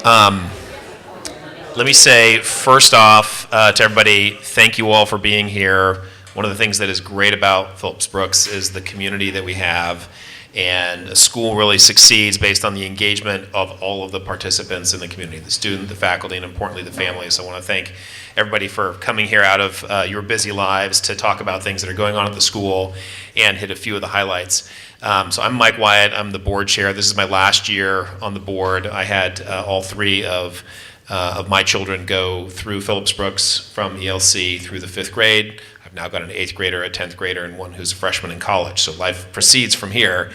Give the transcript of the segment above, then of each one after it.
Let me say, first off, to everybody, thank you all for being here. One of the things that is great about Phillips Brooks is the community that we have, and a school really succeeds based on the engagement of all of the participants in the community, the student, the faculty, and importantly, the families. So I want to thank everybody for coming here out of your busy lives to talk about things that are going on at the school and hit a few of the highlights. So I'm Mike Wyatt. I'm the board chair. This is my last year on the board. I had all three of my children go through Phillips Brooks from ELC through the 5th grade. I've now got an 8th grader, a 10th grader, and one who's a freshman in college. So life proceeds from here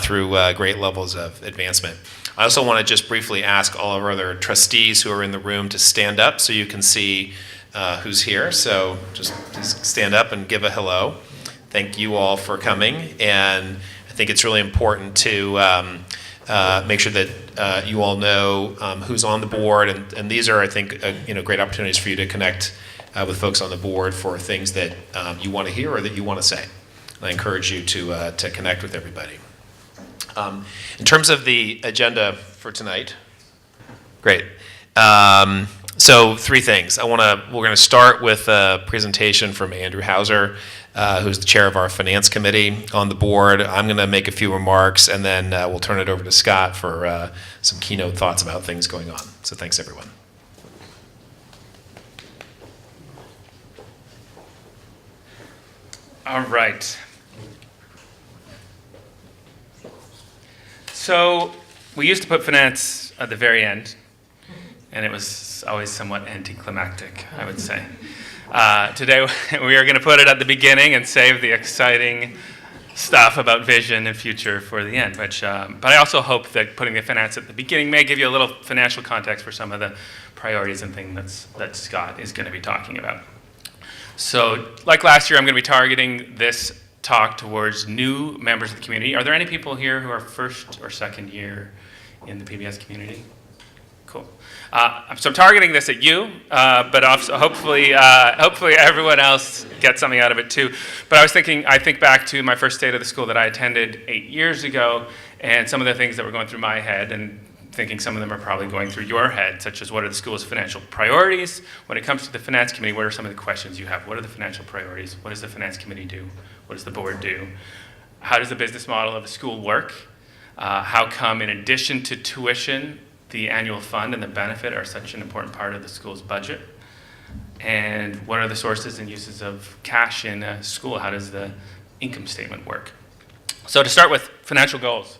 through great levels of advancement. I also want to just briefly ask all of our other trustees who are in the room to stand up so you can see who's here. So just please stand up and give a hello. Thank you all for coming, and I think it's really important to make sure that you all know who's on the board, and these are, I think, great opportunities for you to connect with folks on the board for things that you want to hear or that you want to say. And I encourage you to connect with everybody. In terms of the agenda for tonight, great. So 3 things. We're going to start with a presentation from Andrew Housser, who's the chair of our finance committee on the board. I'm going to make a few remarks, and then we'll turn it over to Scott for some keynote thoughts about things going on. So thanks, everyone. All right. So we used to put finance at the very end, and it was always somewhat anticlimactic, I would say. Today we are going to put it at the beginning and save the exciting stuff about vision and future for the end. But I also hope that putting the finance at the beginning may give you a little financial context for some of the priorities and things that Scott is going to be talking about. So like last year, I'm going to be targeting this talk towards new members of the community. Are there any people here who are first or second year in the PBS community? Cool. So I'm targeting this at you, but also hopefully everyone else gets something out of it too. But I think back to my first State of the School that I attended 8 years ago, and some of the things that were going through my head, and thinking some of them are probably going through your head, such as what are the school's financial priorities? When it comes to the finance committee, what are some of the questions you have? What are the financial priorities? What does the finance committee do? What does the board do? How does the business model of a school work? How come, in addition to tuition, the annual fund and the benefit are such an important part of the school's budget? And what are the sources and uses of cash in a school? How does the income statement work? So to start with, financial goals.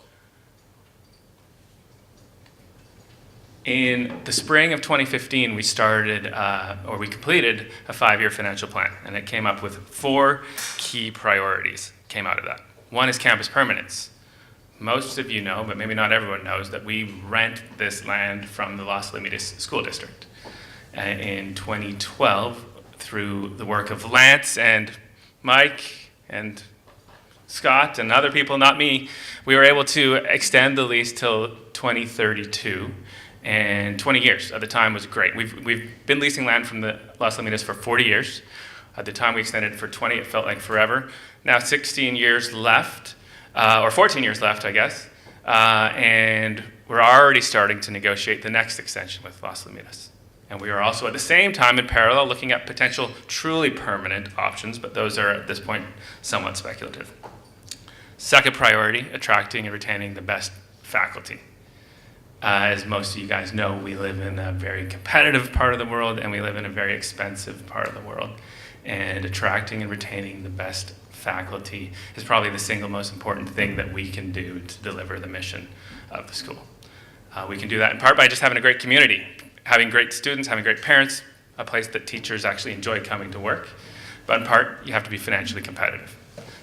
In the spring of 2015, we completed a 5-year financial plan, and it came up with 4 key priorities came out of that. One is campus permanence. Most of you know, but maybe not everyone knows, that we rent this land from the Los Alamitos School District. In 2012, through the work of Lance and Mike and Scott and other people, not me, we were able to extend the lease till 2032. And 20 years at the time was great. We've been leasing land from the Los Alamitos for 40 years. At the time we extended it for 20, it felt like forever. Now 16 years left, or 14 years left, I guess. And we're already starting to negotiate the next extension with Los Alamitos. And we are also at the same time in parallel looking at potential truly permanent options, but those are at this point somewhat speculative. Second priority, attracting and retaining the best faculty. As most of you guys know, we live in a very competitive part of the world, and we live in a very expensive part of the world. And attracting and retaining the best faculty is probably the single most important thing that we can do to deliver the mission of the school. We can do that in part by just having a great community, having great students, having great parents, a place that teachers actually enjoy coming to work. But in part, you have to be financially competitive.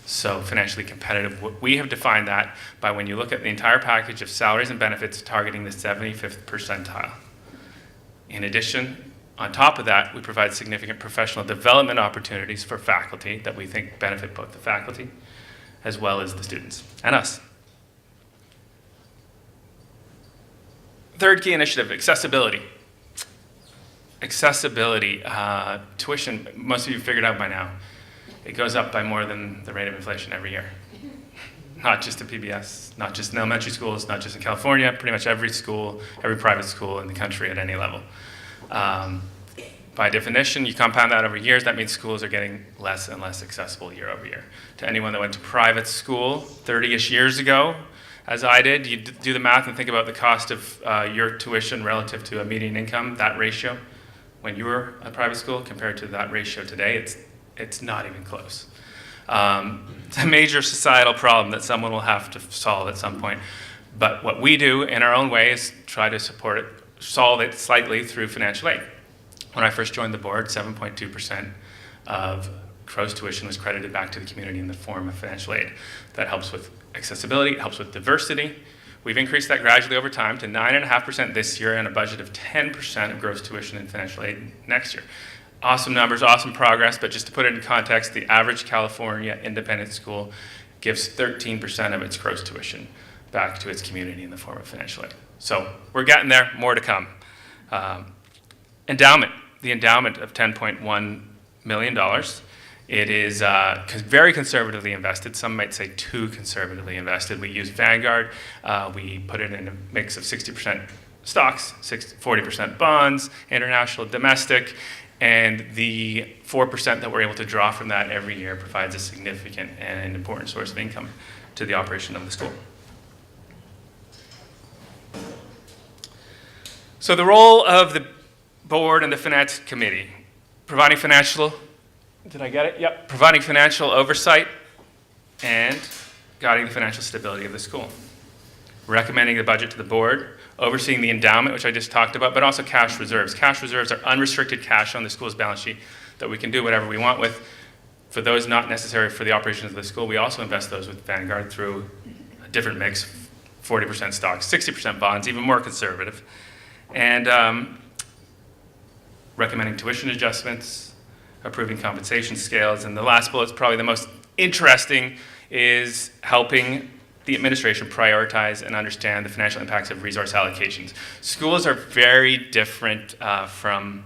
So financially competitive, we have defined that by when you look at the entire package of salaries and benefits targeting the 75th percentile. In addition, on top of that, we provide significant professional development opportunities for faculty that we think benefit both the faculty as well as the students and us. Third key initiative, accessibility. Accessibility, tuition, most of you figured out by now, it goes up by more than the rate of inflation every year. not just at PBS, not just in elementary schools, not just in California, pretty much every school, every private school in the country at any level. By definition, you compound that over years, that means schools are getting less and less accessible year over year. To anyone that went to private school 30-ish years ago, as I did, you do the math and think about the cost of your tuition relative to a median income, that ratio, when you were at private school compared to that ratio today, it's not even close. It's a major societal problem that someone will have to solve at some point. But what we do in our own way is try to support it, solve it slightly through financial aid. When I first joined the board, 7.2% of gross tuition was credited back to the community in the form of financial aid. That helps with accessibility, it helps with diversity. We've increased that gradually over time to 9.5% this year and a budget of 10% of gross tuition in financial aid next year. Awesome numbers, awesome progress, but just to put it in context, the average California independent school gives 13% of its gross tuition back to its community in the form of financial aid. So we're getting there, more to come. Endowment, the endowment of $10.1 million. It is very conservatively invested. Some might say too conservatively invested. We use Vanguard. We put it in a mix of 60% stocks, 40% bonds, international, domestic, and the 4% that we're able to draw from that every year provides a significant and important source of income to the operation of the school. So the role of the board and the finance committee, providing financial, did I get it? Yep. Providing financial oversight and guiding the financial stability of the school. Recommending the budget to the board, overseeing the endowment, which I just talked about, but also cash reserves. Cash reserves are unrestricted cash on the school's balance sheet that we can do whatever we want with. For those not necessary for the operations of the school, we also invest those with Vanguard through a different mix, 40% stocks, 60% bonds, even more conservative. And recommending tuition adjustments, approving compensation scales, and the last bullet is probably the most interesting, is helping the administration prioritize and understand the financial impacts of resource allocations. Schools are very different from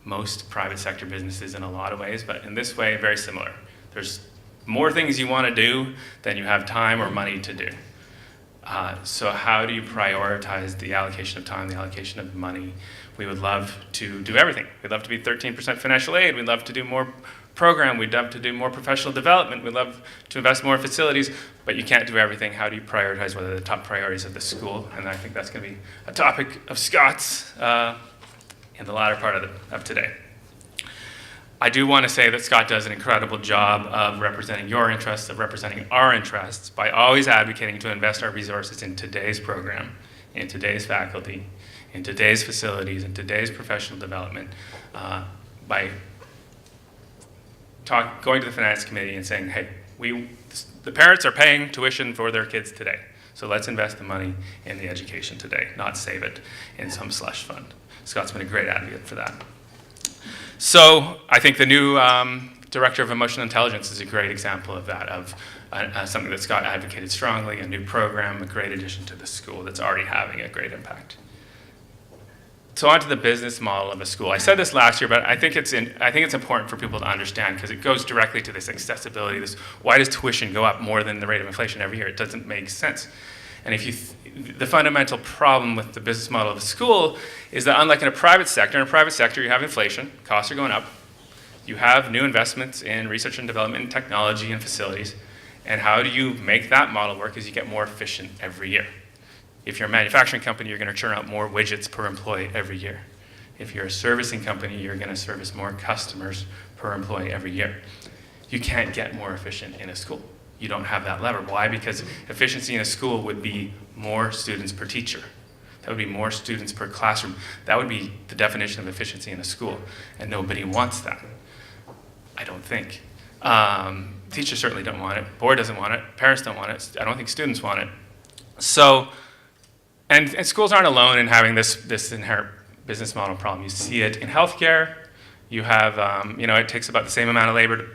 most private sector businesses in a lot of ways, but in this way, very similar. There's more things you want to do than you have time or money to do. So how do you prioritize the allocation of time, the allocation of money? We would love to do everything. We'd love to be 13% financial aid. We'd love to do more program. We'd love to do more professional development. We'd love to invest more in facilities, but you can't do everything. How do you prioritize what are the top priorities of the school? And I think that's going to be a topic of Scott's in the latter part of today. I do want to say that Scott does an incredible job of representing your interests, of representing our interests, by always advocating to invest our resources in today's program, in today's faculty, in today's facilities, in today's professional development, by going to the finance committee and saying, hey, the parents are paying tuition for their kids today, so let's invest the money in the education today, not save it in some slush fund. Scott's been a great advocate for that. So I think the new Director of Emotional Intelligence is a great example of that, of something that Scott advocated strongly, a new program, a great addition to the school that's already having a great impact. So on to the business model of a school. I said this last year, but I think it's important for people to understand because it goes directly to this accessibility. Why does tuition go up more than the rate of inflation every year? It doesn't make sense. And the fundamental problem with the business model of a school is that unlike in a private sector you have inflation, costs are going up, you have new investments in research and development and technology and facilities, and how do you make that model work is you get more efficient every year. If you're a manufacturing company, you're going to churn out more widgets per employee every year. If you're a servicing company, you're going to service more customers per employee every year. You can't get more efficient in a school. You don't have that lever. Why? Because efficiency in a school would be more students per teacher. That would be more students per classroom. That would be the definition of efficiency in a school. And nobody wants that, I don't think. Teachers certainly don't want it. Board doesn't want it. Parents don't want it. I don't think students want it. So, and schools aren't alone in having this inherent business model problem. You see it in healthcare. You have, it takes about the same amount of labor to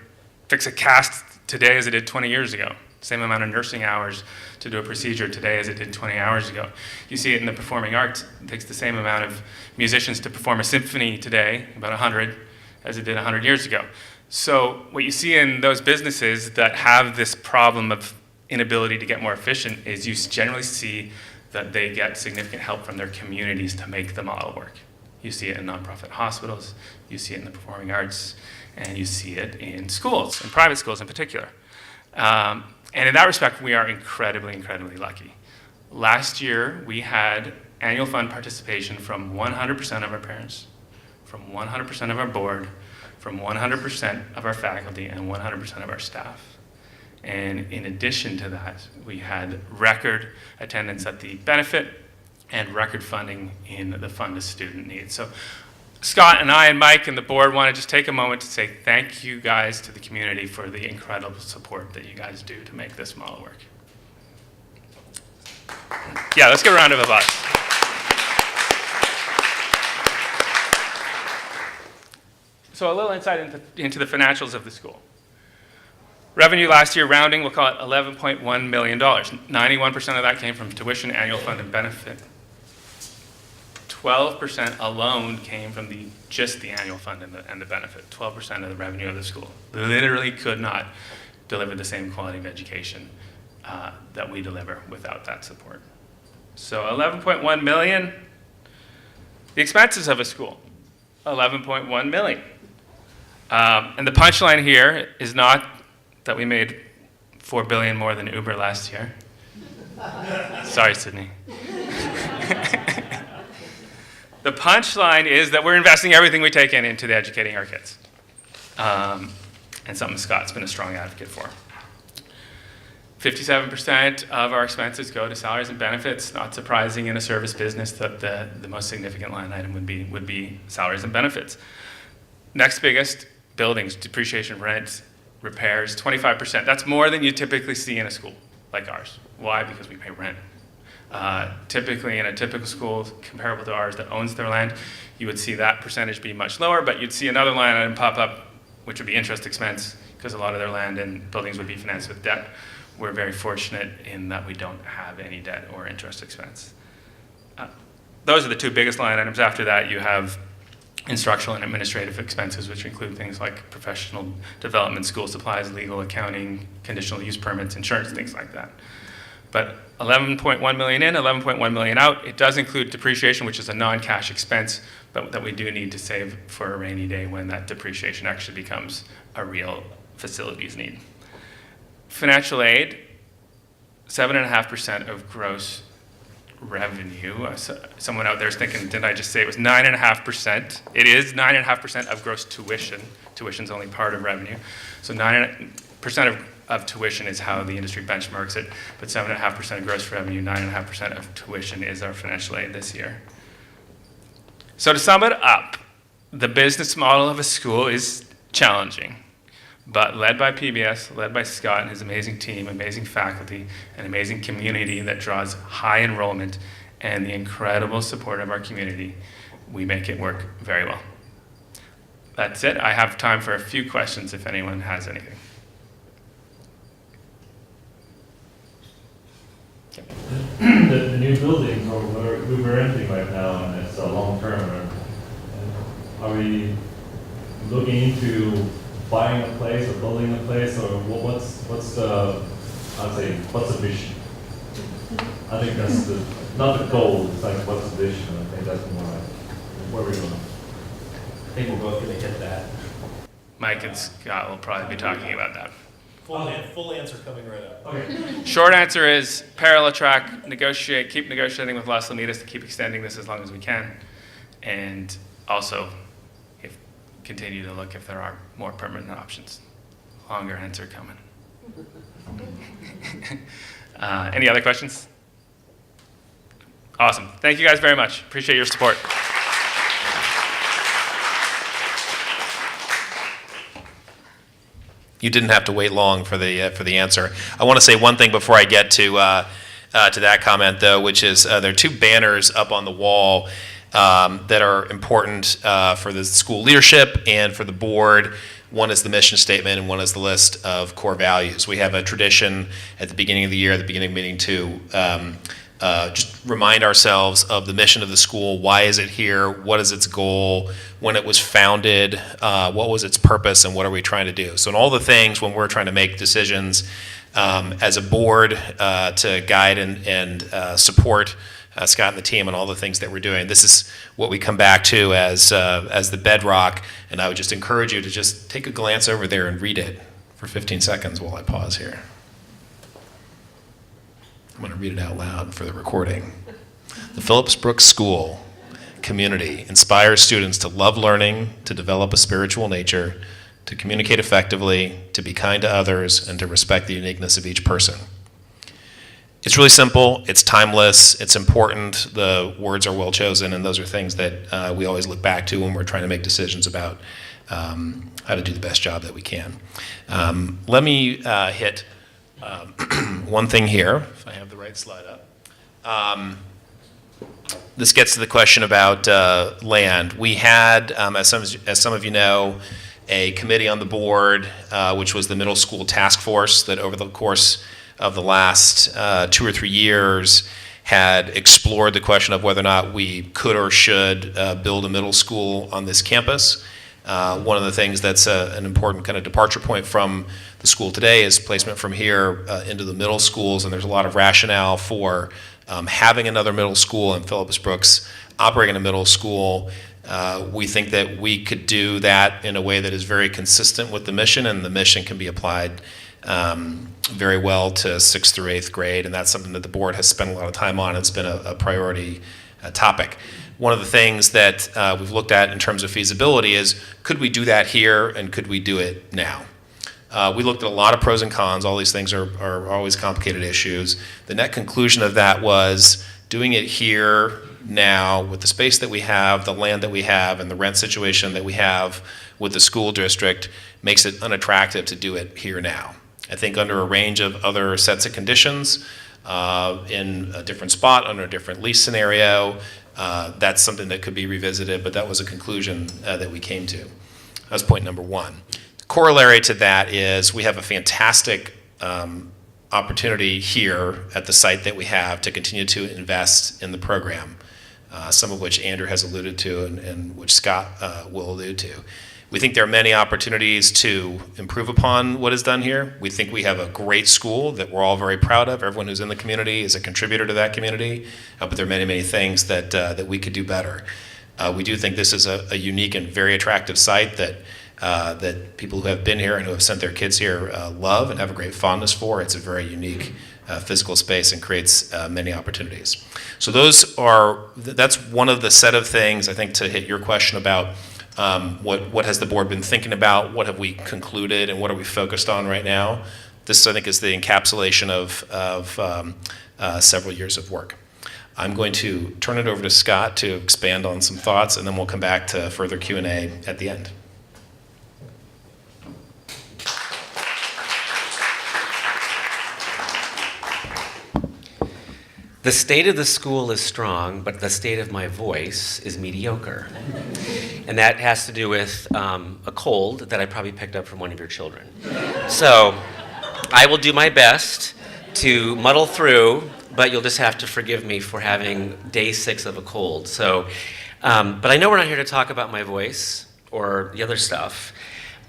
fix a cast today as it did 20 years ago. Same amount of nursing hours to do a procedure today as it did 20 hours ago. You see it in the performing arts. It takes the same amount of musicians to perform a symphony today, about 100, as it did 100 years ago. So what you see in those businesses that have this problem of inability to get more efficient is you generally see that they get significant help from their communities to make the model work. You see it in nonprofit hospitals, you see it in the performing arts, and you see it in schools, in private schools in particular. And in that respect, we are incredibly, incredibly lucky. Last year, we had annual fund participation from 100% of our parents, from 100% of our board, from 100% of our faculty, and 100% of our staff. And in addition to that, we had record attendance at the benefit and record funding in the fund of student needs. So Scott and I and Mike and the board want to just take a moment to say thank you guys to the community for the incredible support that you guys do to make this model work. Yeah, let's give a round of applause. So a little insight into the financials of the school. Revenue last year, rounding, we'll call it $11.1 million. 91% of that came from tuition, annual fund, and benefit. 12% alone came from just the annual fund and the benefit. 12% of the revenue of the school. Literally could not deliver the same quality of education that we deliver without that support. So 11.1 million. The expenses of a school, 11.1 million. And the punchline here is not that we made $4 billion more than Uber last year. Sorry, Sydney. The punchline is that we're investing everything we take in into educating our kids. And something Scott's been a strong advocate for. 57% of our expenses go to salaries and benefits. Not surprising in a service business that the most significant line item would be salaries and benefits. Next biggest, buildings, depreciation, rent, repairs, 25%. That's more than you typically see in a school like ours. Why? Because we pay rent. Typically in a typical school comparable to ours that owns their land, you would see that percentage be much lower, but you'd see another line item pop up, which would be interest expense, because a lot of their land and buildings would be financed with debt. We're very fortunate in that we don't have any debt or interest expense. Those are the two biggest line items. After that, you have instructional and administrative expenses, which include things like professional development, school supplies, legal, accounting, conditional use permits, insurance, things like that. But 11.1 million in, 11.1 million out. It does include depreciation, which is a non-cash expense, but that we do need to save for a rainy day when that depreciation actually becomes a real facilities need. Financial aid, 7.5% of gross revenue. Someone out there is thinking, didn't I just say it was 9.5%? It is 9.5% of gross tuition. Tuition's only part of revenue. So 9% of tuition is how the industry benchmarks it, but 7.5% of gross revenue, 9.5% of tuition is our financial aid this year. So to sum it up, the business model of a school is challenging, but led by PBS, led by Scott and his amazing team, amazing faculty, an amazing community that draws high enrollment, and the incredible support of our community, we make it work very well. That's it. I have time for a few questions if anyone has anything. The new building we're renting right now, and it's a long term. Are we looking into buying a place or building a place, or what's the vision? I think that's not the goal. It's like what's the vision? I think that's more like where we're going. I think we're both going to hit that. Mike and Scott will probably be talking about that. Full answer coming right up. Okay. Short answer is parallel track, keep negotiating with Las Lamitas to keep extending this as long as we can. And also, continue to look if there are more permanent options. Longer answer coming. Any other questions? Awesome. Thank you guys very much. Appreciate your support. You didn't have to wait long for the answer. I want to say one thing before I get to that comment, though, which is there are two banners up on the wall that are important for the school leadership and for the board. One is the mission statement, and one is the list of core values. We have a tradition at the beginning of the year, at the beginning of meeting, to just remind ourselves of the mission of the school. Why is it here? What is its goal? When it was founded, what was its purpose, and what are we trying to do? So in all the things when we're trying to make decisions as a board to guide and support Scott and the team and all the things that we're doing. This is what we come back to as the bedrock, and I would just encourage you to just take a glance over there and read it for 15 seconds while I pause here. I'm going to read it out loud for the recording. The Phillips Brooks School community inspires students to love learning, to develop a spiritual nature, to communicate effectively, to be kind to others, and to respect the uniqueness of each person. It's really simple, it's timeless, it's important, the words are well chosen, and those are things that we always look back to when we're trying to make decisions about how to do the best job that we can. Let me hit one thing here, if I have the right slide up. This gets to the question about land. We had, as some of you know, a committee on the board, which was the middle school task force that over the course of the last 2 or 3 years had explored the question of whether or not we could or should build a middle school on this campus. One of the things that's an important kind of departure point from the school today is placement from here into the middle schools, and there's a lot of rationale for having another middle school, and Phillips Brooks operating a middle school. We think that we could do that in a way that is very consistent with the mission, and the mission can be applied very well to 6th through 8th grade, and that's something that the board has spent a lot of time on. It's been a priority topic. One of the things that we've looked at in terms of feasibility is, could we do that here, and could we do it now? We looked at a lot of pros and cons. All these things are always complicated issues. The net conclusion of that was doing it here now with the space that we have, the land that we have, and the rent situation that we have with the school district makes it unattractive to do it here now. I think under a range of other sets of conditions, in a different spot, under a different lease scenario, that's something that could be revisited, but that was a conclusion that we came to. That's point number one. Corollary to that is we have a fantastic opportunity here at the site that we have to continue to invest in the program, some of which Andrew has alluded to and which Scott will allude to. We think there are many opportunities to improve upon what is done here. We think we have a great school that we're all very proud of. Everyone who's in the community is a contributor to that community, but there are many, many things that we could do better. We do think this is a unique and very attractive site that people who have been here and who have sent their kids here love and have a great fondness for. It's a very unique physical space and creates many opportunities. So that's one of the set of things, I think, to hit your question about what has the board been thinking about, what have we concluded, and what are we focused on right now. This, I think, is the encapsulation of several years of work. I'm going to turn it over to Scott to expand on some thoughts, and then we'll come back to further Q&A at the end. The state of the school is strong, but the state of my voice is mediocre. And that has to do with a cold that I probably picked up from one of your children. So I will do my best to muddle through, but you'll just have to forgive me for having day 6 of a cold. So, but I know we're not here to talk about my voice or the other stuff,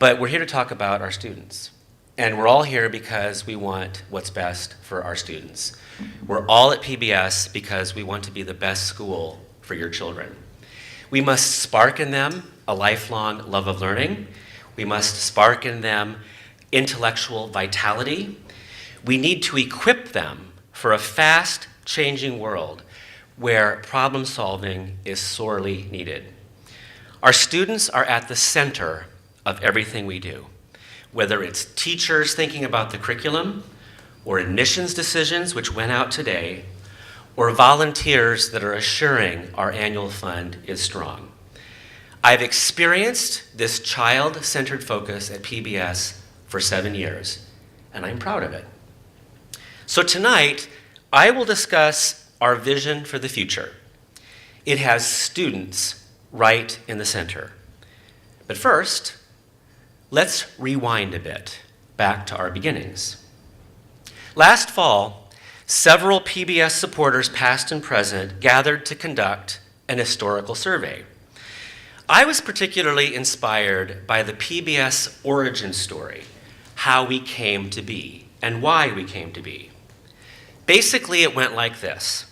but we're here to talk about our students. And we're all here because we want what's best for our students. We're all at PBS because we want to be the best school for your children. We must spark in them a lifelong love of learning. We must spark in them intellectual vitality. We need to equip them for a fast-changing world where problem solving is sorely needed. Our students are at the center of everything we do, whether it's teachers thinking about the curriculum, or admissions decisions, which went out today, or volunteers that are assuring our annual fund is strong. I've experienced this child-centered focus at PBS for 7 years, and I'm proud of it. So tonight, I will discuss our vision for the future. It has students right in the center. But first, let's rewind a bit back to our beginnings. Last fall, several PBS supporters, past and present, gathered to conduct an historical survey. I was particularly inspired by the PBS origin story, how we came to be, and why we came to be. Basically, it went like this.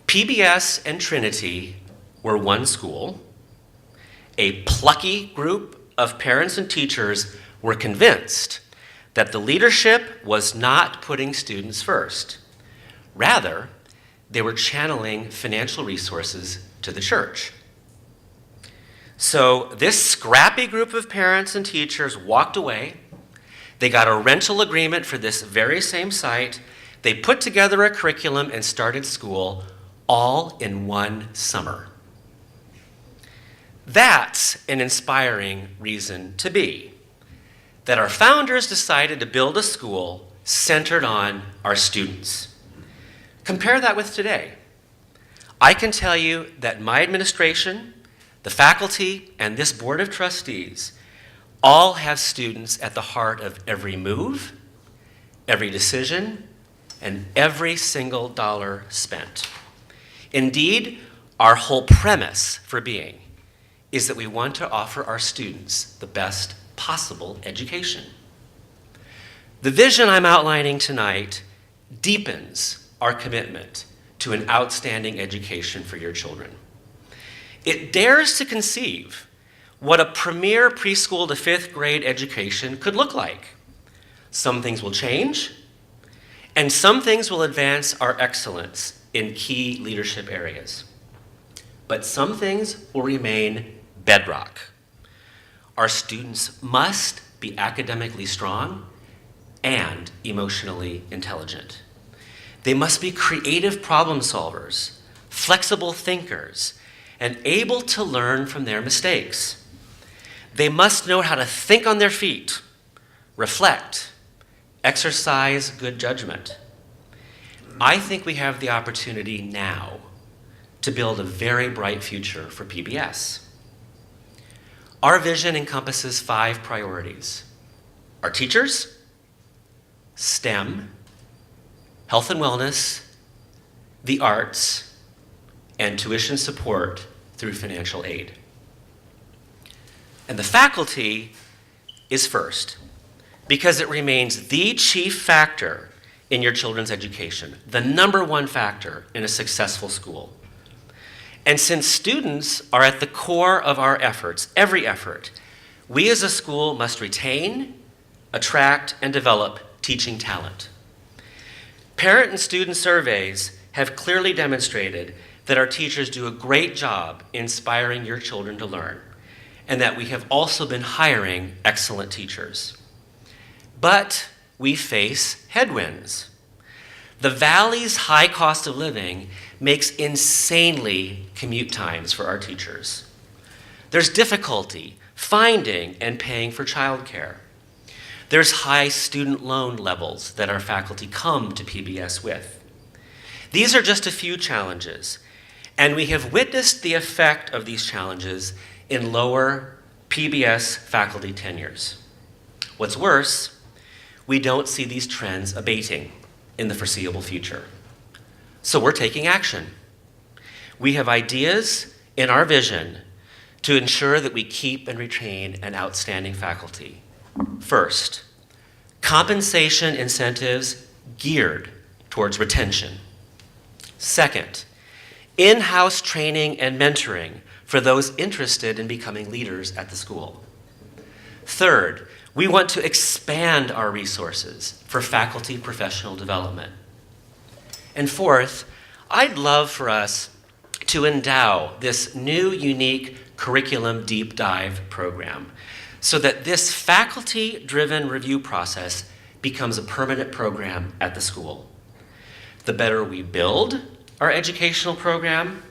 PBS and Trinity were one school. A plucky group of parents and teachers were convinced that the leadership was not putting students first. Rather, they were channeling financial resources to the church. So this scrappy group of parents and teachers walked away. They got a rental agreement for this very same site. They put together a curriculum and started school all in one summer. That's an inspiring reason to be, that our founders decided to build a school centered on our students. Compare that with today. I can tell you that my administration, the faculty, and this board of trustees all have students at the heart of every move, every decision, and every single dollar spent. Indeed, our whole premise for being is that we want to offer our students the best possible education. The vision I'm outlining tonight deepens our commitment to an outstanding education for your children. It dares to conceive what a premier preschool to 5th grade education could look like. Some things will change, and some things will advance our excellence in key leadership areas. But some things will remain bedrock. Our students must be academically strong and emotionally intelligent. They must be creative problem solvers, flexible thinkers, and able to learn from their mistakes. They must know how to think on their feet, reflect, exercise good judgment. I think we have the opportunity now to build a very bright future for PBS. Our vision encompasses 5 priorities: our teachers, STEM, health and wellness, the arts, and tuition support through financial aid. And the faculty is first, because it remains the chief factor in your children's education, the number one factor in a successful school. And since students are at the core of our efforts, every effort, we as a school must retain, attract, and develop teaching talent. Parent and student surveys have clearly demonstrated that our teachers do a great job inspiring your children to learn, and that we have also been hiring excellent teachers. But we face headwinds. The Valley's high cost of living makes insanely commute times for our teachers. There's difficulty finding and paying for childcare. There's high student loan levels that our faculty come to PBS with. These are just a few challenges, and we have witnessed the effect of these challenges in lower PBS faculty tenures. What's worse, we don't see these trends abating in the foreseeable future. So we're taking action. We have ideas in our vision to ensure that we keep and retain an outstanding faculty. First, compensation incentives geared towards retention. Second, in-house training and mentoring for those interested in becoming leaders at the school. Third, we want to expand our resources for faculty professional development. And fourth, I'd love for us to endow this new, unique curriculum deep dive program so that this faculty-driven review process becomes a permanent program at the school. The better we build our educational program,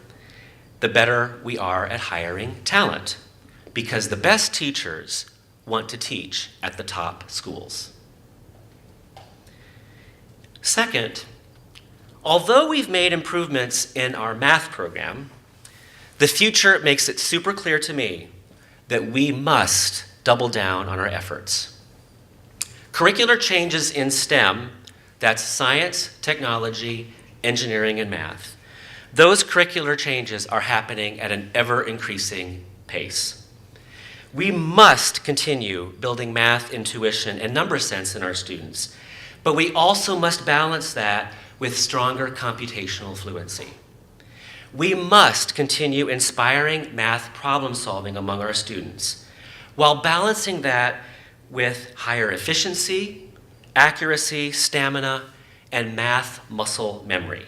the better we are at hiring talent, because the best teachers want to teach at the top schools. Second, although we've made improvements in our math program, the future makes it super clear to me that we must double down on our efforts. Curricular changes in STEM, that's science, technology, engineering, and math. Those curricular changes are happening at an ever-increasing pace. We must continue building math intuition and number sense in our students but we also must balance that with stronger computational fluency. We must continue inspiring math problem solving among our students, while balancing that with higher efficiency, accuracy, stamina, and math muscle memory.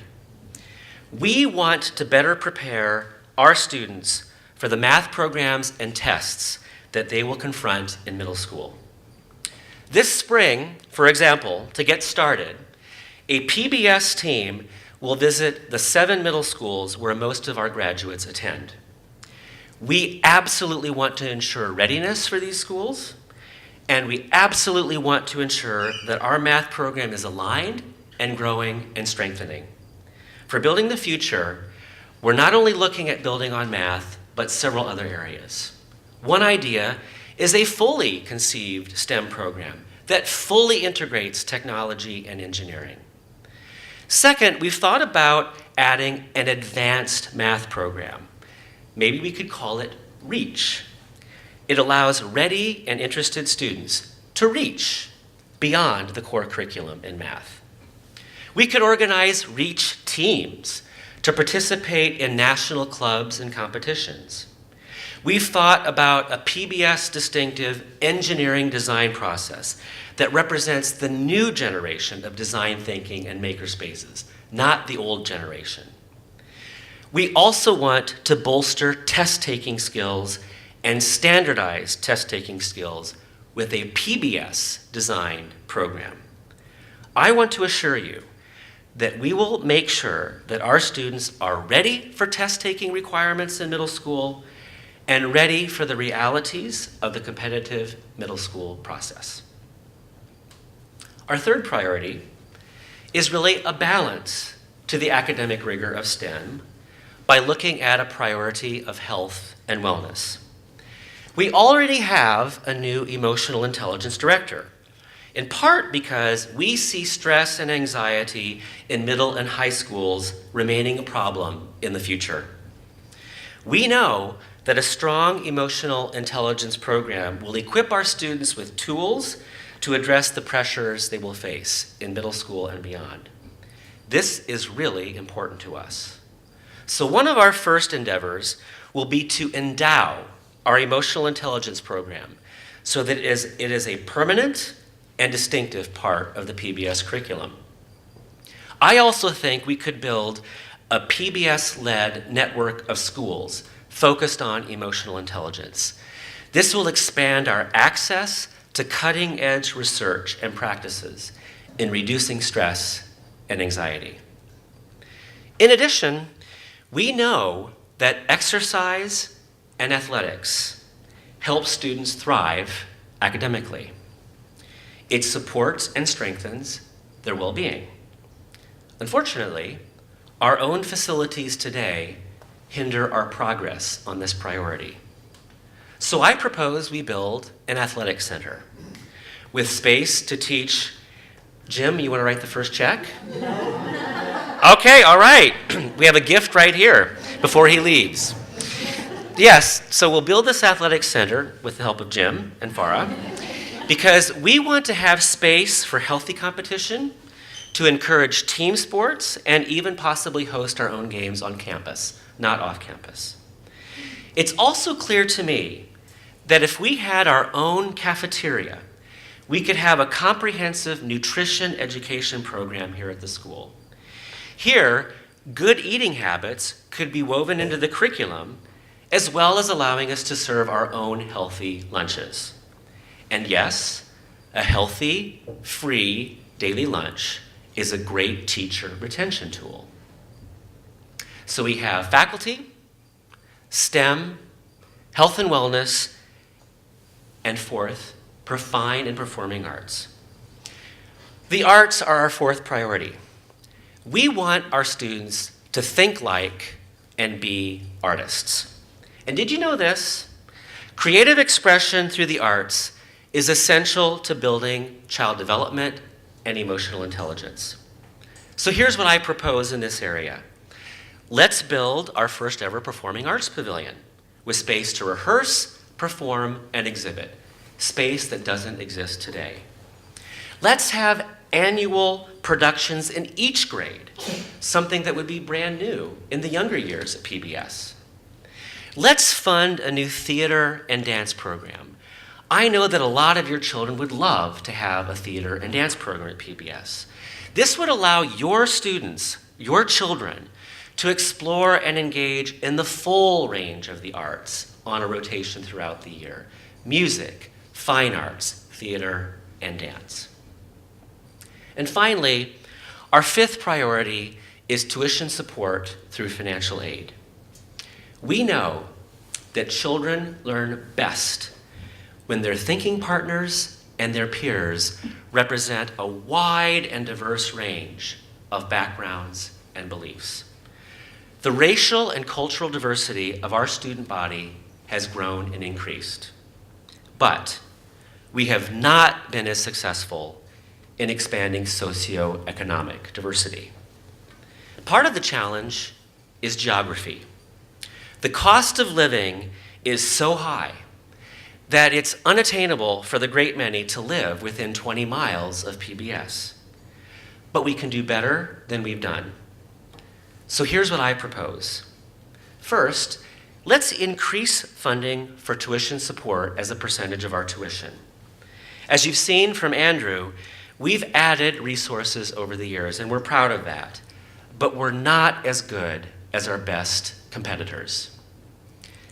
We want to better prepare our students for the math programs and tests that they will confront in middle school. This spring, for example, to get started, a PBS team will visit the 7 middle schools where most of our graduates attend. We absolutely want to ensure readiness for these schools, and we absolutely want to ensure that our math program is aligned and growing and strengthening. For building the future, we're not only looking at building on math, but several other areas. One idea is a fully conceived STEM program that fully integrates technology and engineering. Second, we've thought about adding an advanced math program. Maybe we could call it REACH. It allows ready and interested students to reach beyond the core curriculum in math. We could organize REACH teams to participate in national clubs and competitions. We've thought about a PBS distinctive engineering design process that represents the new generation of design thinking and makerspaces, not the old generation. We also want to bolster test-taking skills and standardize test-taking skills with a PBS designed program. I want to assure you that we will make sure that our students are ready for test-taking requirements in middle school and ready for the realities of the competitive middle school process. Our third priority is really a balance to the academic rigor of STEM by looking at a priority of health and wellness. We already have a new emotional intelligence director, in part because we see stress and anxiety in middle and high schools remaining a problem in the future. We know that a strong emotional intelligence program will equip our students with tools to address the pressures they will face in middle school and beyond. This is really important to us. So one of our first endeavors will be to endow our emotional intelligence program so that it is a permanent and distinctive part of the PBS curriculum. I also think we could build a PBS-led network of schools focused on emotional intelligence. This will expand our access to cutting-edge research and practices in reducing stress and anxiety. In addition, we know that exercise and athletics help students thrive academically. It supports and strengthens their well-being. Unfortunately, our own facilities today hinder our progress on this priority. So I propose we build an athletic center with space to teach. Jim, you want to write the first check? Okay, all right. We have a gift right here before he leaves. Yes, so we'll build this athletic center with the help of Jim and Farah because we want to have space for healthy competition, to encourage team sports, and even possibly host our own games on campus, not off campus. It's also clear to me that if we had our own cafeteria, we could have a comprehensive nutrition education program here at the school. Here, good eating habits could be woven into the curriculum, as well as allowing us to serve our own healthy lunches. And yes, a healthy, free daily lunch is a great teacher retention tool. So we have faculty, STEM, health and wellness, and fourth, fine and performing arts. The arts are our fourth priority. We want our students to think like and be artists. And did you know this? Creative expression through the arts is essential to building child development and emotional intelligence. So here's what I propose in this area. Let's build our first ever performing arts pavilion with space to rehearse, perform, and exhibit, space that doesn't exist today. Let's have annual productions in each grade, something that would be brand new in the younger years at PBS. Let's fund a new theater and dance program. I know that a lot of your children would love to have a theater and dance program at PBS. This would allow your students, your children, to explore and engage in the full range of the arts on a rotation throughout the year: music, fine arts, theater, and dance. And finally, our fifth priority is tuition support through financial aid. We know that children learn best when their thinking partners and their peers represent a wide and diverse range of backgrounds and beliefs. The racial and cultural diversity of our student body has grown and increased, but we have not been as successful in expanding socioeconomic diversity. Part of the challenge is geography. The cost of living is so high that it's unattainable for the great many to live within 20 miles of PBS. But we can do better than we've done. So here's what I propose. First, let's increase funding for tuition support as a percentage of our tuition. As you've seen from Andrew, we've added resources over the years, and we're proud of that. But we're not as good as our best competitors.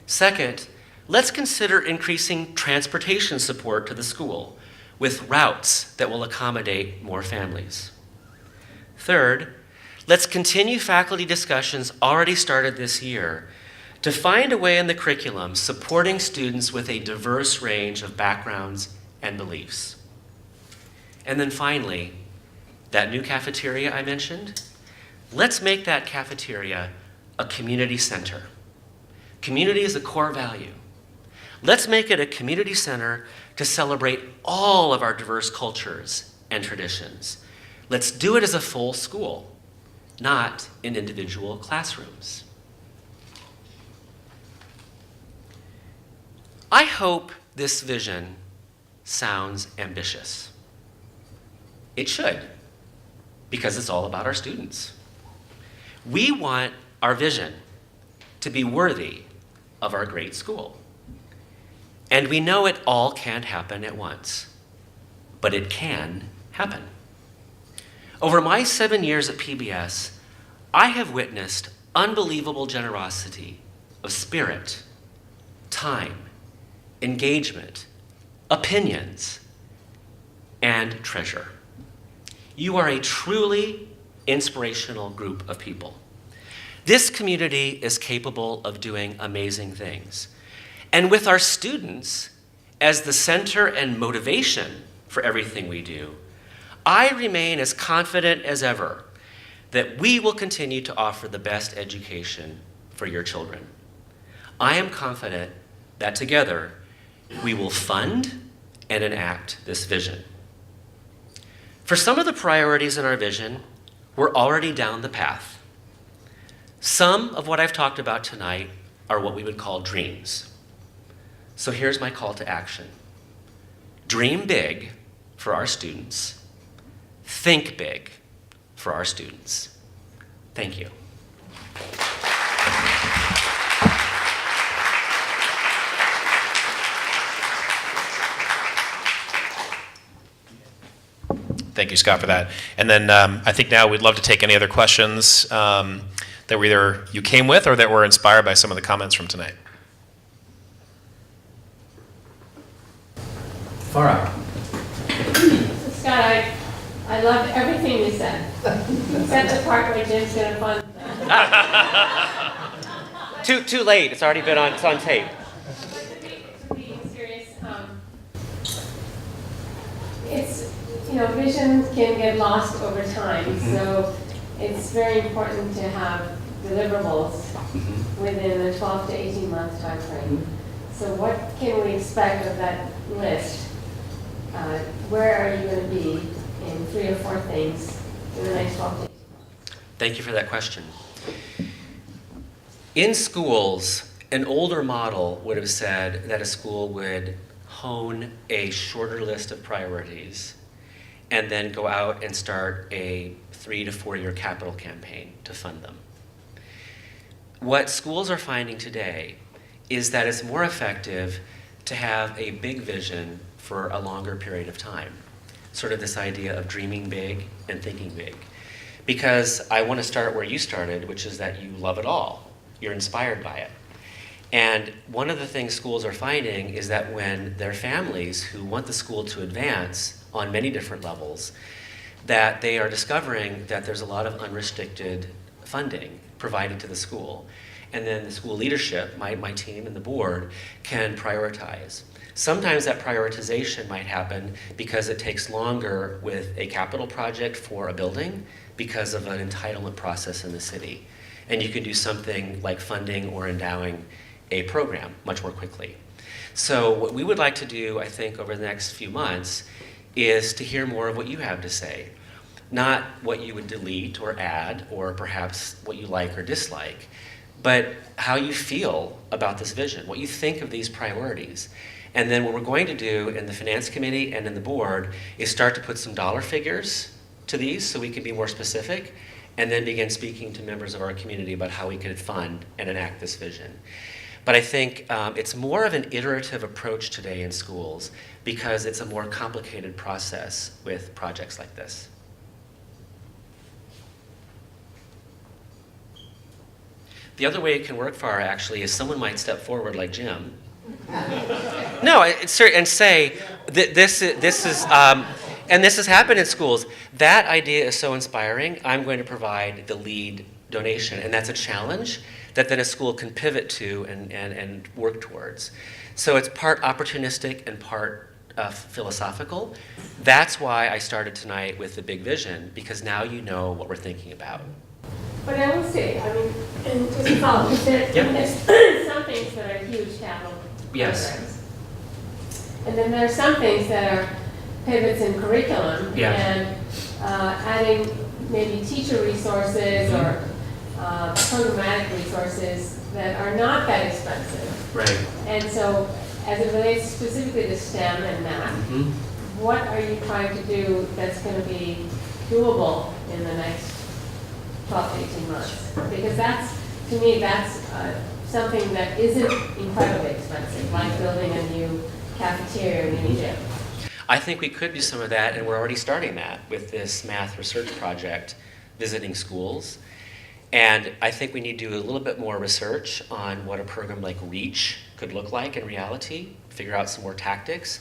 Second, let's consider increasing transportation support to the school with routes that will accommodate more families. Third, let's continue faculty discussions already started this year to find a way in the curriculum supporting students with a diverse range of backgrounds and beliefs. And then finally, that new cafeteria I mentioned, let's make that cafeteria a community center. Community is a core value. Let's make it a community center to celebrate all of our diverse cultures and traditions. Let's do it as a full school, not in individual classrooms. I hope this vision sounds ambitious. It should, because it's all about our students. We want our vision to be worthy of our great school. And we know it all can't happen at once, but it can happen. Over my 7 years at PBS, I have witnessed unbelievable generosity of spirit, time, engagement, opinions, and treasure. You are a truly inspirational group of people. This community is capable of doing amazing things. And with our students as the center and motivation for everything we do, I remain as confident as ever that we will continue to offer the best education for your children. I am confident that together we will fund and enact this vision. For some of the priorities in our vision, we're already down the path. Some of what I've talked about tonight are what we would call dreams. So here's my call to action. Dream big for our students. Think big for our students. Thank you. Thank you, Scott, for that. And then I think now we'd love to take any other questions that either you came with or that were inspired by some of the comments from tonight. Farah. So Scott, I loved everything you said, except the part where Jim's gonna fund them. Too late. It's already been on. It's on tape. To be serious, it's, vision can get lost over time, so it's very important to have deliverables within a 12 to 18 month time frame. So what can we expect of that list? Where are you going to be in 3 or 4 things in the next 12 to 18 months? Thank you for that question. In schools, an older model would have said that a school would hone a shorter list of priorities and then go out and start a 3 to 4 year capital campaign to fund them. What schools are finding today is that it's more effective to have a big vision for a longer period of time. Sort of this idea of dreaming big and thinking big. Because I want to start where you started, which is that you love it all. You're inspired by it. And one of the things schools are finding is that when their families who want the school to advance on many different levels, that they are discovering that there's a lot of unrestricted funding provided to the school. And then the school leadership, my team and the board, can prioritize. Sometimes that prioritization might happen because it takes longer with a capital project for a building because of an entitlement process in the city. And you can do something like funding or endowing a program much more quickly. So what we would like to do, I think, over the next few months is to hear more of what you have to say. Not what you would delete or add or perhaps what you like or dislike, but how you feel about this vision, what you think of these priorities. And then what we're going to do in the finance committee and in the board is start to put some dollar figures to these so we can be more specific, and then begin speaking to members of our community about how we could fund and enact this vision. But I think it's more of an iterative approach today in schools because it's a more complicated process with projects like this. The other way it can work for actually is someone might step forward like Jim. No, and say that this is, and this has happened in schools. That idea is so inspiring. I'm going to provide the lead donation, and that's a challenge that then a school can pivot to and work towards. So it's part opportunistic and part philosophical. That's why I started tonight with the big vision, because now you know what we're thinking about. But I will say, I mean, and just to follow, there's some things that are huge capital Yes. programs. And then there are some things that are pivots in curriculum Yeah. and adding maybe teacher resources or programmatic resources that are not that expensive. Right. And so, as it relates specifically to STEM and math, Mhm. what are you trying to do that's going to be doable in the next 12 to 18 months? Because that's, to me, that's something that isn't incredibly expensive, like building a new cafeteria or a new gym. I think we could do some of that, and we're already starting that with this math research project, visiting schools. And I think we need to do a little bit more research on what a program like REACH could look like in reality, figure out some more tactics.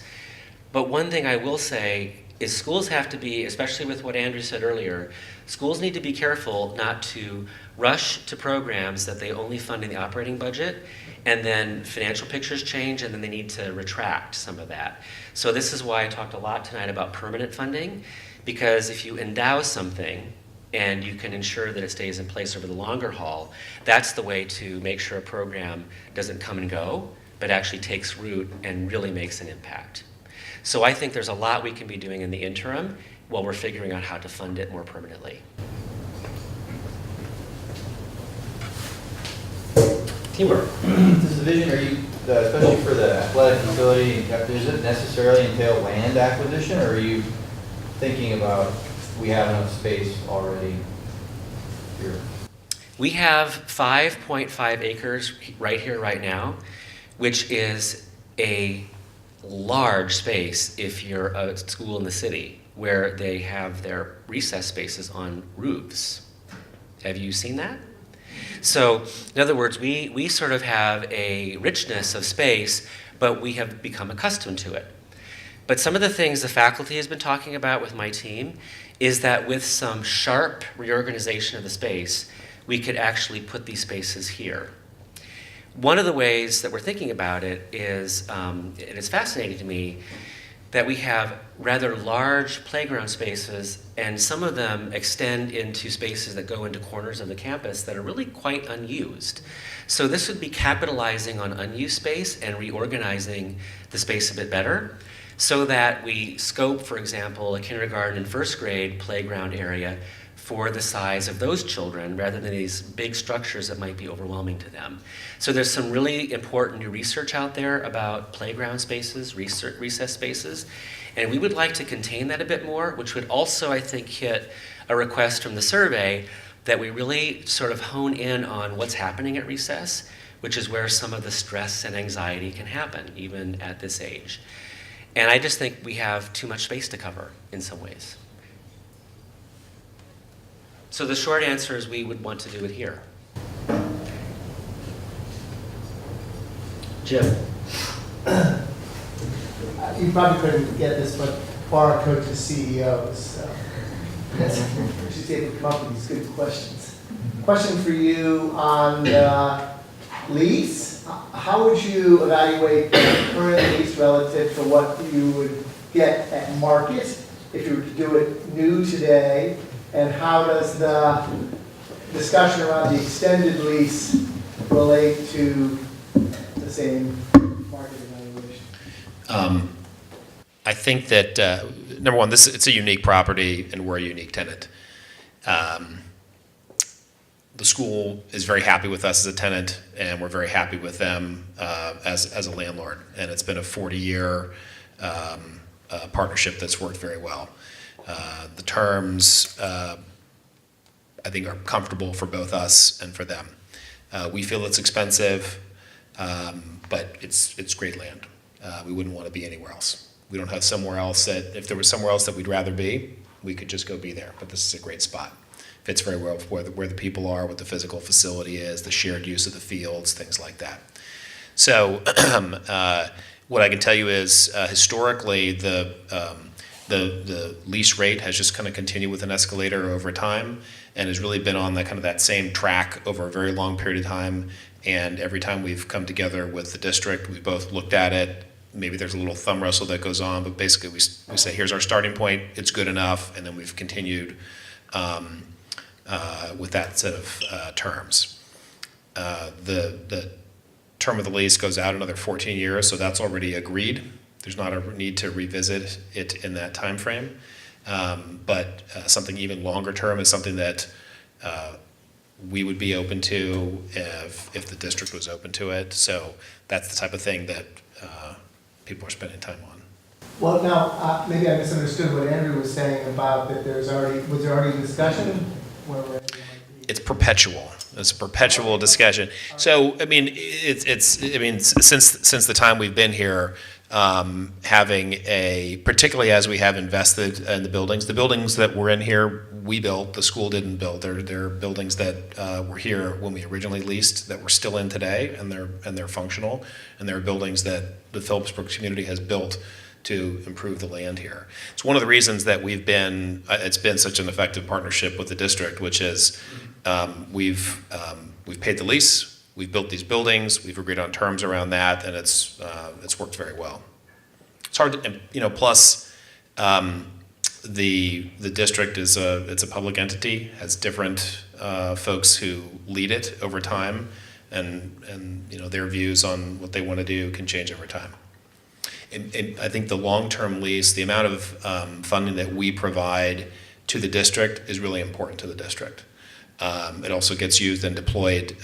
But one thing I will say is schools have to be, especially with what Andrew said earlier, schools need to be careful not to rush to programs that they only fund in the operating budget, and then financial pictures change, and then they need to retract some of that. So this is why I talked a lot tonight about permanent funding, because if you endow something and you can ensure that it stays in place over the longer haul, that's the way to make sure a program doesn't come and go, but actually takes root and really makes an impact. So I think there's a lot we can be doing in the interim while we're figuring out how to fund it more permanently. Teamwork. Does the vision, are you, especially for the athletic facility, does it necessarily entail land acquisition, or are you thinking about, we have enough space already here? We have 5.5 acres right here, right now, which is a large space if you're a school in the city where they have their recess spaces on roofs. Have you seen that? So, in other words, we sort of have a richness of space, but we have become accustomed to it. But some of the things the faculty has been talking about with my team is that with some sharp reorganization of the space, we could actually put these spaces here. One of the ways that we're thinking about it is, and it's fascinating to me, that we have rather large playground spaces, and some of them extend into spaces that go into corners of the campus that are really quite unused. So this would be capitalizing on unused space and reorganizing the space a bit better, so that we scope, for example, a kindergarten and first grade playground area for the size of those children rather than these big structures that might be overwhelming to them. So there's some really important new research out there about playground spaces, recess spaces, and we would like to contain that a bit more, which would also, I think, hit a request from the survey that we really sort of hone in on what's happening at recess, which is where some of the stress and anxiety can happen, even at this age. And I just think we have too much space to cover in some ways. So the short answer is we would want to do it here. Jim. You probably couldn't get this, but bar coaches, CEOs, so she's able to come up with these good questions. Question for you on lease. How would you evaluate the current lease relative to what you would get at market if you were to do it new today? And how does the discussion around the extended lease relate to the same market evaluation? I think that, number one, it's a unique property and we're a unique tenant. The school is very happy with us as a tenant, and we're very happy with them as a landlord. And it's been a 40-year partnership that's worked very well. The terms, I think, are comfortable for both us and for them. We feel it's expensive, but it's great land. We wouldn't want to be anywhere else. We don't have somewhere else that, if there was somewhere else that we'd rather be, we could just go be there. But this is a great spot. Fits very well with where the people are, what the physical facility is, the shared use of the fields, things like that. So what I can tell you is historically the lease rate has just kind of continued with an escalator over time and has really been on that same track over a very long period of time. And every time we've come together with the district, we've both looked at it. Maybe there's a little thumb wrestle that goes on, but basically we say, here's our starting point, it's good enough, and then we've continued with that set of terms. The term of the lease goes out another 14 years, so that's already agreed. There's not a need to revisit it in that time frame. But something even longer term is something that we would be open to if the district was open to it. So that's the type of thing that people are spending time on. Well, now, maybe I misunderstood what Andrew was saying about that was there already discussion? It's perpetual. It's a perpetual discussion. So, I mean, since the time we've been here, particularly as we have invested in the buildings that were in here, we built, the school didn't build. They're buildings that were here when we originally leased that we're still in today, and they're functional. And they're buildings that the Phillips Brooks community has built to improve the land here. It's one of the reasons that it's been such an effective partnership with the district, which is we've paid the lease, we've built these buildings, we've agreed on terms around that, and it's worked very well. It's hard to, plus the district it's a public entity, has different folks who lead it over time, and their views on what they want to do can change over time. And I think the long-term lease, the amount of funding that we provide to the district is really important to the district. It also gets used and deployed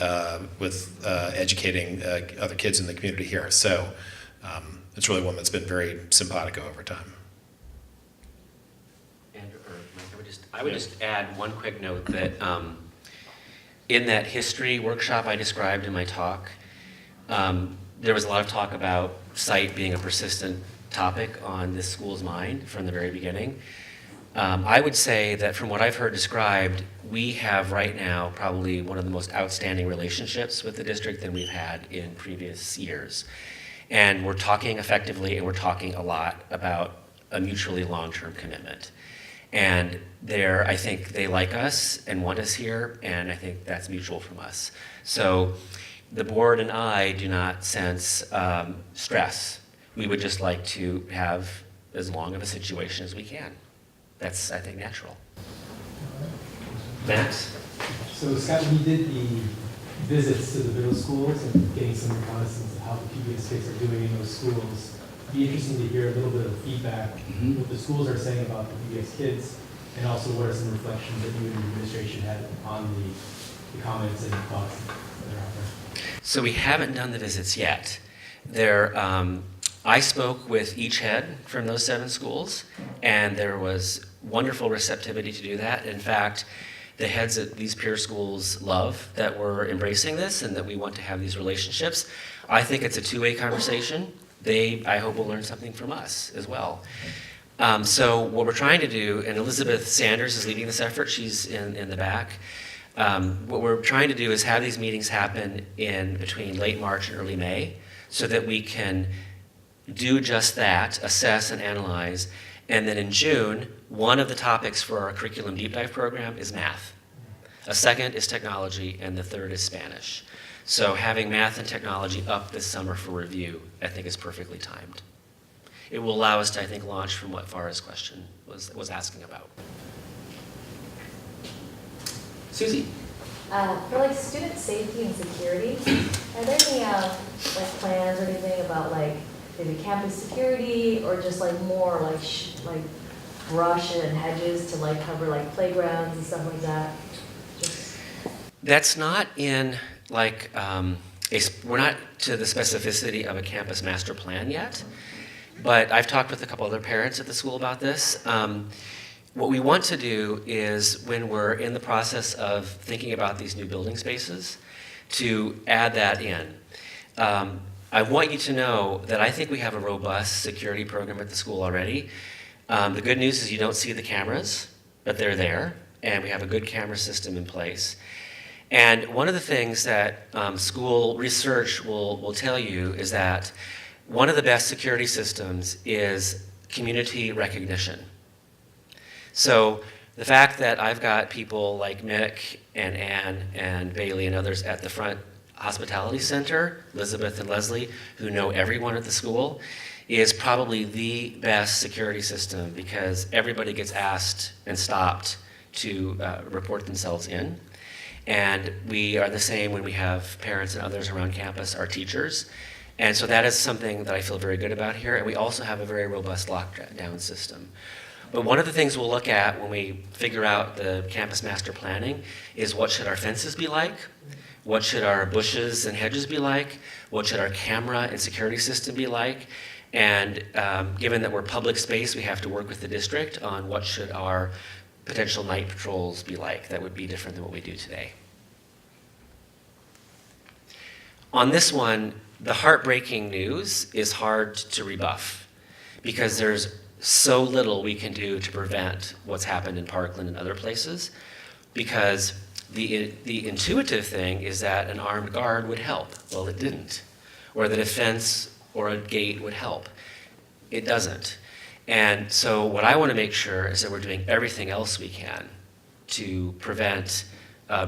with educating other kids in the community here. So it's really one that's been very simpatico over time. Andrew, I would just add one quick note that in that history workshop I described in my talk, there was a lot of talk about site being a persistent topic on this school's mind from the very beginning. I would say that from what I've heard described, we have right now probably one of the most outstanding relationships with the district than we've had in previous years. And we're talking effectively, and we're talking a lot about a mutually long-term commitment. And I think they like us and want us here, and I think that's mutual from us. So the board and I do not sense stress. We would just like to have as long of a situation as we can. That's, I think, natural. Max? So Scott, we did the visits to the middle schools and getting some reconnaissance of how the PBS kids are doing in those schools. It'd be interesting to hear a little bit of feedback, what the schools are saying about the PBS kids. And also, what are some reflections that you and the administration had on the comments and thoughts that are out there? So we haven't done the visits yet. There, I spoke with each head from those 7 schools, and there was wonderful receptivity to do that. In fact, the heads at these peer schools love that we're embracing this and that we want to have these relationships. I think it's a two-way conversation. They, I hope, will learn something from us as well. So what we're trying to do, and Elizabeth Sanders is leading this effort, she's in the back. What we're trying to do is have these meetings happen in between late March and early May so that we can do just that, assess and analyze. And then in June, one of the topics for our curriculum deep dive program is math. A second is technology, and the third is Spanish. So having math and technology up this summer for review, I think, is perfectly timed. It will allow us to, I think, launch from what Farah's question was asking about. Susie. For like student safety and security, are there any like plans or anything about like maybe campus security or just like more like brush and hedges to like cover like playgrounds and stuff like that? That's not in like we're not to the specificity of a campus master plan yet, but I've talked with a couple other parents at the school about this. What we want to do is, when we're in the process of thinking about these new building spaces, to add that in. I want you to know that I think we have a robust security program at the school already. The good news is you don't see the cameras, but they're there, and we have a good camera system in place. And one of the things that school research will tell you is that one of the best security systems is community recognition. So the fact that I've got people like Mick and Ann and Bailey and others at the front hospitality center, Elizabeth and Leslie, who know everyone at the school, is probably the best security system because everybody gets asked and stopped to report themselves in. And we are the same when we have parents and others around campus, our teachers. And so that is something that I feel very good about here. And we also have a very robust lockdown system. But one of the things we'll look at when we figure out the campus master planning is what should our fences be like? What should our bushes and hedges be like? What should our camera and security system be like? And given that we're public space, we have to work with the district on what should our potential night patrols be like that would be different than what we do today. On this one, the heartbreaking news is hard to rebuff because there's so little we can do to prevent what's happened in Parkland and other places, because the intuitive thing is that an armed guard would help. Well, it didn't. Or that a fence or a gate would help. It doesn't. And so what I want to make sure is that we're doing everything else we can to prevent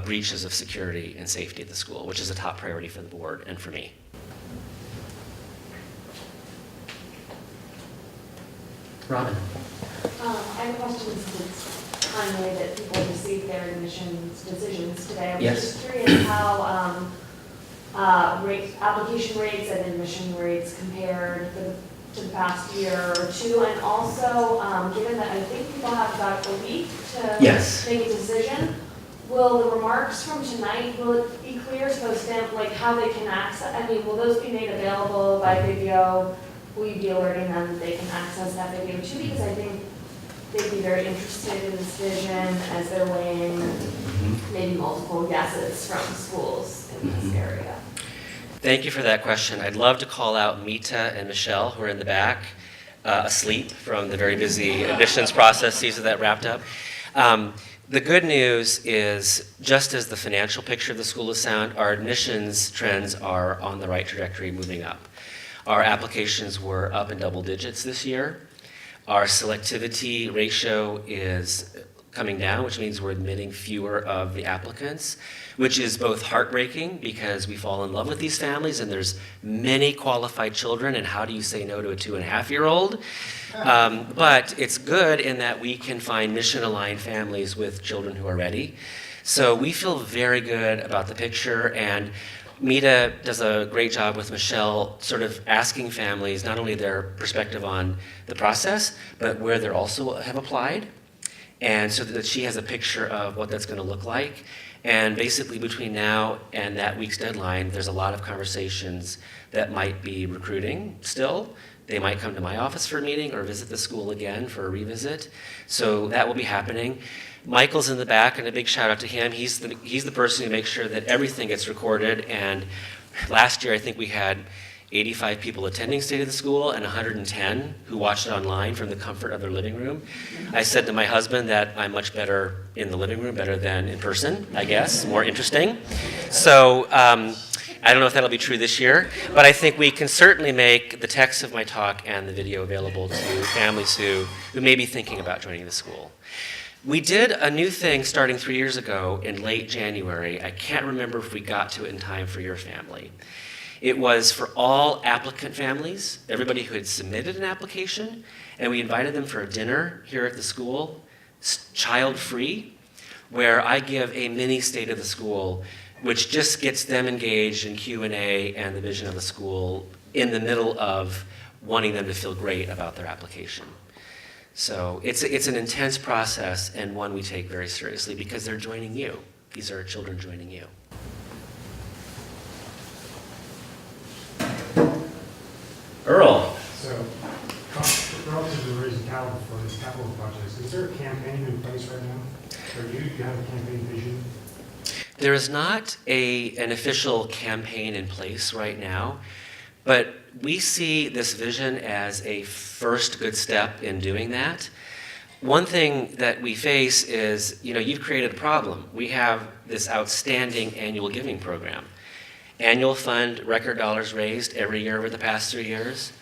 breaches of security and safety at the school, which is a top priority for the board and for me. Robin. I have a question since it's timely that people receive their admissions decisions today. I was Yes. just curious how application rates and admission rates compared to the past year or two, and also given that I think people have about a week to Yes. make a decision, will the remarks from tonight, will it be clear to those like how they can access, I mean, will those be made available by video? Will you be alerting them that they can access that video too? Because I think they'd be very interested in this vision as they're weighing maybe multiple guesses from schools in this area. Thank you for that question. I'd love to call out Mita and Michelle, who are in the back, asleep from the very busy admissions processes that wrapped up. The good news is, just as the financial picture of the school is sound, our admissions trends are on the right trajectory, moving up. Our applications were up in double digits this year. Our selectivity ratio is coming down, which means we're admitting fewer of the applicants, which is both heartbreaking because we fall in love with these families and there's many qualified children, and how do you say no to a 2.5-year-old? But it's good in that we can find mission-aligned families with children who are ready. So we feel very good about the picture, and Mita does a great job with Michelle sort of asking families not only their perspective on the process, but where they also have applied. and so that she has a picture of what that's going to look like. And basically between now and that week's deadline, there's a lot of conversations that might be recruiting still. They might come to my office for a meeting or visit the school again for a revisit. So that will be happening. Michael's in the back, and a big shout out to him. He's the person who makes sure that everything gets recorded. And last year, I think we had 85 people attending State of the School and 110 who watched it online from the comfort of their living room. I said to my husband that I'm much better in the living room, better than in person, I guess, more interesting. So I don't know if that'll be true this year, but I think we can certainly make the text of my talk and the video available to families who may be thinking about joining the school. We did a new thing starting 3 years ago in late January. I can't remember if we got to it in time for your family. It was for all applicant families, everybody who had submitted an application, and we invited them for a dinner here at the school, child-free, where I give a mini State of the School, which just gets them engaged in Q&A and the vision of the school in the middle of wanting them to feel great about their application. So it's an intense process and one we take very seriously because they're joining you. These are children joining you. Earl. So, relative to raising capital for these capital projects, is there a campaign in place right now? Or do you have a campaign vision? There is not an official campaign in place right now, but we see this vision as a first good step in doing that. One thing that we face is, you've created a problem. We have this outstanding annual giving program. Annual fund, record dollars raised every year over the past 3 years,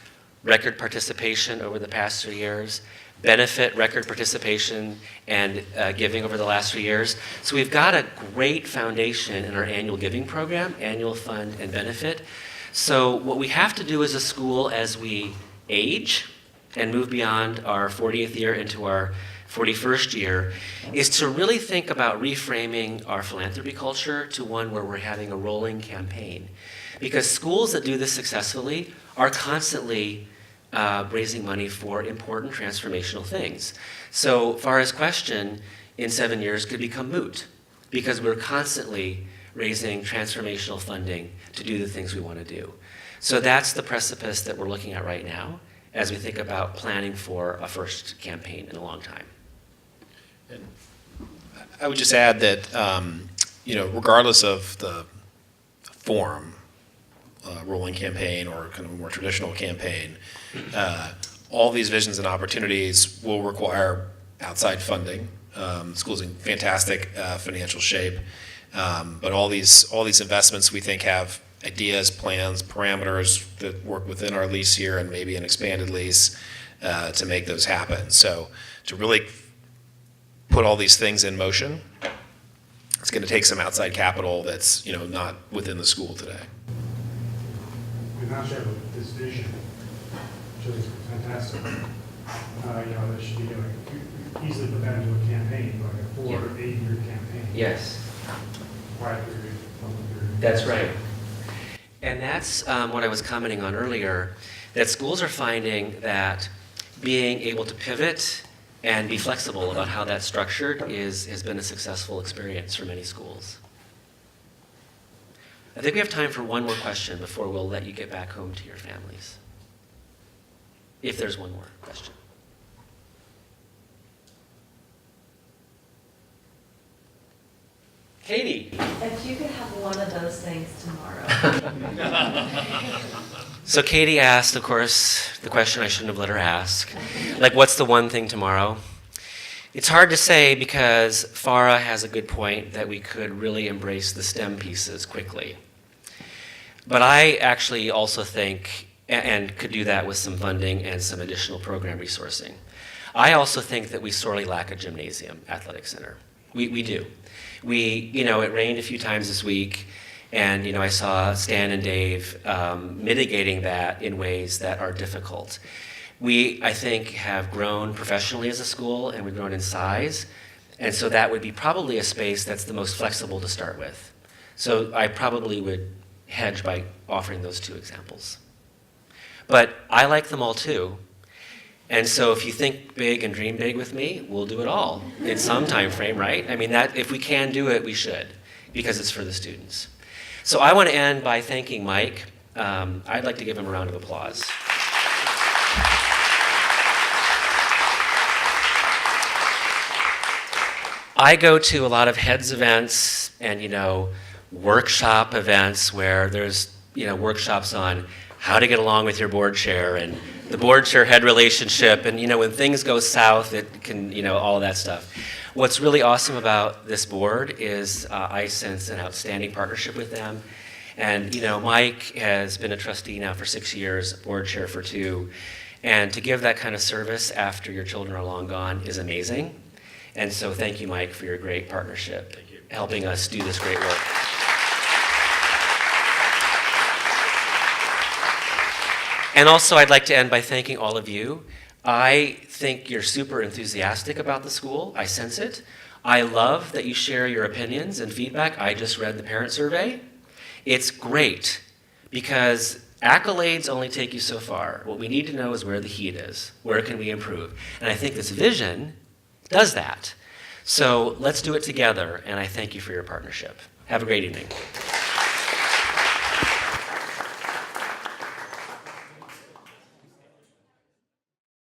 record participation over the past 3 years, benefit record participation and giving over the last 3 years. So we've got a great foundation in our annual giving program, annual fund and benefit. So what we have to do as a school as we age and move beyond our 40th year into our 41st year is to really think about reframing our philanthropy culture to one where we're having a rolling campaign. Because schools that do this successfully are constantly raising money for important transformational things. So Farah's question in 7 years could become moot because we're constantly raising transformational funding to do the things we want to do. So that's the precipice that we're looking at right now as we think about planning for a first campaign in a long time. And I would just add that, regardless of the form, rolling campaign or kind of a more traditional campaign, all these visions and opportunities will require outside funding. The school's in fantastic financial shape, but all these investments we think have ideas, plans, parameters that work within our lease year and maybe an expanded lease to make those happen. So to really put all these things in motion, it's going to take some outside capital that's not within the school today. We now share this vision, which is fantastic. There should be easily put that into a campaign, like a 4 or 8 year campaign. Yes. Quiet period, public period. That's right. And that's what I was commenting on earlier, that schools are finding that being able to pivot and be flexible about how that's structured has been a successful experience for many schools. I think we have time for one more question before we'll let you get back home to your families. If there's one more question. Katie. If you could have one of those things tomorrow. So Katie asked, of course, the question I shouldn't have let her ask. Like, what's the one thing tomorrow? It's hard to say because Farah has a good point that we could really embrace the STEM pieces quickly. But I actually also think, and could do that with some funding and some additional program resourcing. I also think that we sorely lack a gymnasium athletic center. We do. It rained a few times this week, and I saw Stan and Dave mitigating that in ways that are difficult. We, I think, have grown professionally as a school, and we've grown in size, and so that would be probably a space that's the most flexible to start with. So I probably would hedge by offering those two examples. But I like them all too, And so if you think big and dream big with me, we'll do it all in some time frame, right? I mean, that if we can do it, we should, because it's for the students. So I want to end by thanking Mike. I'd like to give him a round of applause. I go to a lot of heads events and, workshop events where there's, workshops on how to get along with your board chair and the board chair head relationship. And, when things go south, it can, all of that stuff. What's really awesome about this board is I sense an outstanding partnership with them. And, Mike has been a trustee now for 6 years, board chair for 2. And to give that kind of service after your children are long gone is amazing. And so thank you, Mike, for your great partnership, helping us do this great work. And also, I'd like to end by thanking all of you. I think you're super enthusiastic about the school. I sense it. I love that you share your opinions and feedback. I just read the parent survey. It's great because accolades only take you so far. What we need to know is where the heat is. Where can we improve? And I think this vision does that. So let's do it together, and I thank you for your partnership. Have a great evening.